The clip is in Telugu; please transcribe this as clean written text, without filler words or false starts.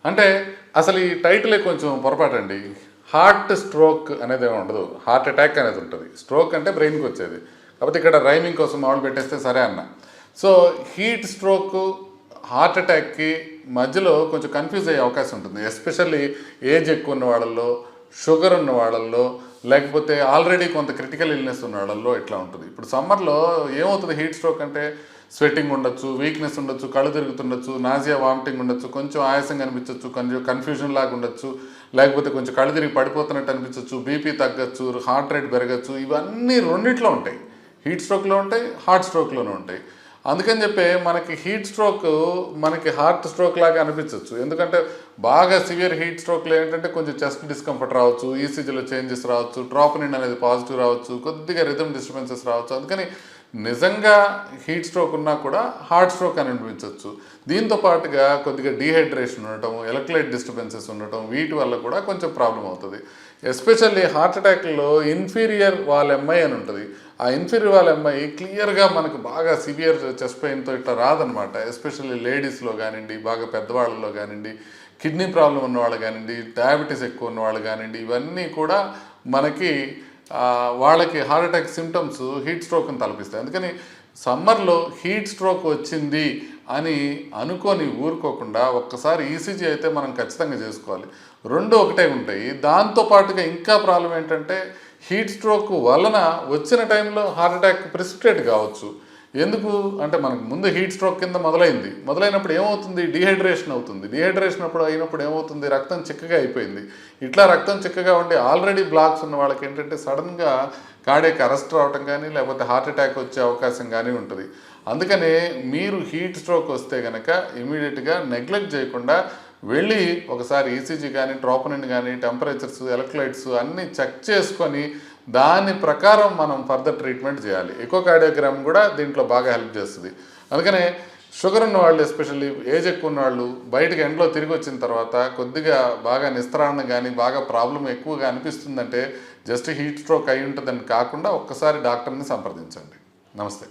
అంటే అసలు ఈ టైటిలే కొంచెం పొరపాటండి. హార్ట్ స్ట్రోక్ అనేది ఏమి ఉండదు, హార్ట్ అటాక్ అనేది ఉంటుంది. స్ట్రోక్ అంటే బ్రెయిన్కి వచ్చేది, కాకపోతే ఇక్కడ రైమింగ్ కోసం మామూలు పెట్టేస్తే సరే అన్న. సో హీట్ స్ట్రోక్ హార్ట్ అటాక్కి మధ్యలో కొంచెం కన్ఫ్యూజ్ అయ్యే అవకాశం ఉంటుంది, ఎస్పెషల్లీ ఏజ్ ఎక్కువ ఉన్న వాళ్ళల్లో, షుగర్ ఉన్న వాళ్ళల్లో, లేకపోతే ఆల్రెడీ కొంత క్రిటికల్ ఇల్నెస్ ఉన్న వాళ్ళల్లో ఇట్లా ఉంటుంది. ఇప్పుడు సమ్మర్లో ఏమవుతుంది, హీట్ స్ట్రోక్ అంటే స్వెట్టింగ్ ఉండొచ్చు, వీక్నెస్ ఉండొచ్చు, కళ్ళు తిరుగుతుండొచ్చు, నాజియా వామిటింగ్ ఉండొచ్చు, కొంచెం ఆయాసంగా అనిపించవచ్చు, కొంచెం కన్ఫ్యూజన్ లాగా ఉండొచ్చు, లేకపోతే కొంచెం కళ్ళు తిరిగి పడిపోతున్నట్టు అనిపించవచ్చు, బీపీ తగ్గచ్చు, హార్ట్ రేట్ పెరగచ్చు. ఇవన్నీ రెండిట్లో ఉంటాయి, హీట్ స్ట్రోక్లో ఉంటాయి, హార్ట్ స్ట్రోక్లోనే ఉంటాయి. అందుకని చెప్పి మనకి హీట్ స్ట్రోక్ మనకి హార్ట్ స్ట్రోక్ లాగా అనిపించవచ్చు. ఎందుకంటే బాగా సివియర్ హీట్ స్ట్రోక్లో ఏంటంటే కొంచెం చెస్ట్ డిస్కంఫర్ట్ రావచ్చు, ఈసీజీలో చేంజెస్ రావచ్చు, ట్రోపనిన్ అనేది పాజిటివ్ రావచ్చు, కొద్దిగా రిథమ్ డిస్టర్బెన్సెస్ రావచ్చు. అందుకని నిజంగా హీట్ స్ట్రోక్ ఉన్నా కూడా హార్ట్ స్ట్రోక్ అని అనిపించవచ్చు. దీంతో పాటుగా కొద్దిగా డీహైడ్రేషన్ ఉండటం, ఎలక్ట్రోలైట్ డిస్టర్బెన్సెస్ ఉండటం, వీటి వల్ల కూడా కొంచెం ప్రాబ్లం అవుతుంది. ఎస్పెషల్లీ హార్ట్ అటాక్లో ఇన్ఫీరియర్ వాల్ ఎంఐ అని ఉంటుంది. ఆ ఇన్ఫీరియర్ వాల్ ఎంఐ క్లియర్గా మనకు బాగా సివియర్ చెస్ట్ పెయిన్తో ఇట్లా రాదనమాట. ఎస్పెషల్లీ లేడీస్లో కానివ్వండి, బాగా పెద్దవాళ్ళలో కానివ్వండి, కిడ్నీ ప్రాబ్లం ఉన్నవాళ్ళు కానివ్వండి, డయాబెటీస్ ఎక్కువ ఉన్నవాళ్ళు కానివ్వండి, ఇవన్నీ కూడా మనకి వాళ్ళకి హార్ట్ అటాక్ సిమ్టమ్స్ హీట్ స్ట్రోక్ని తలపిస్తాయి. అందుకని సమ్మర్లో హీట్ స్ట్రోక్ వచ్చింది అని అనుకొని ఊరుకోకుండా ఒక్కసారి ఈసీజీ అయితే మనం ఖచ్చితంగా చేసుకోవాలి. రెండు ఒకటే ఉంటాయి. దాంతోపాటుగా ఇంకా ప్రాబ్లం ఏంటంటే హీట్ స్ట్రోక్ వలన వచ్చిన టైంలో హార్ట్ అటాక్ ప్రెసిపిటేట్ కావచ్చు. ఎందుకు అంటే మనకు ముందు హీట్ స్ట్రోక్ కింద మొదలైనప్పుడు ఏమవుతుంది, డీహైడ్రేషన్ అవుతుంది. డీహైడ్రేషన్ అయినప్పుడు ఏమవుతుంది, రక్తం చిక్కగా అయిపోయింది. ఇట్లా రక్తం చిక్కగా ఉండి ఆల్రెడీ బ్లాక్స్ ఉన్న వాళ్ళకి ఏంటంటే సడన్గా కార్డియాక్ అరెస్ట్ రావటం కానీ, లేకపోతే హార్ట్ అటాక్ వచ్చే అవకాశం కానీ ఉంటుంది. అందుకనే మీరు హీట్ స్ట్రోక్ వస్తే కనుక ఇమీడియట్గా నెగ్లెక్ట్ చేయకుండా వెళ్ళి ఒకసారి ఈసీజీ కానీ, ట్రోపనిన్ కానీ, టెంపరేచర్స్, ఎలక్ట్రోలైట్స్ అన్నీ చెక్ చేసుకొని దాని ప్రకారం మనం ఫర్దర్ ట్రీట్మెంట్ చేయాలి. ఎకోకార్డియోగ్రామ్ కూడా దీంట్లో బాగా హెల్ప్ చేస్తుంది. అందుకనే షుగర్ ఉన్న వాళ్ళు, ఎస్పెషల్లీ ఏజ్ ఎక్కువ ఉన్న వాళ్ళు బయటకు ఎండలో తిరిగి వచ్చిన తర్వాత కొద్దిగా బాగా నిస్త్రాణ కానీ, బాగా ప్రాబ్లం ఎక్కువగా అనిపిస్తుందంటే జస్ట్ హీట్ స్ట్రోక్ అయి ఉంటుందని కాకుండా ఒక్కసారి డాక్టర్ని సంప్రదించండి. నమస్తే.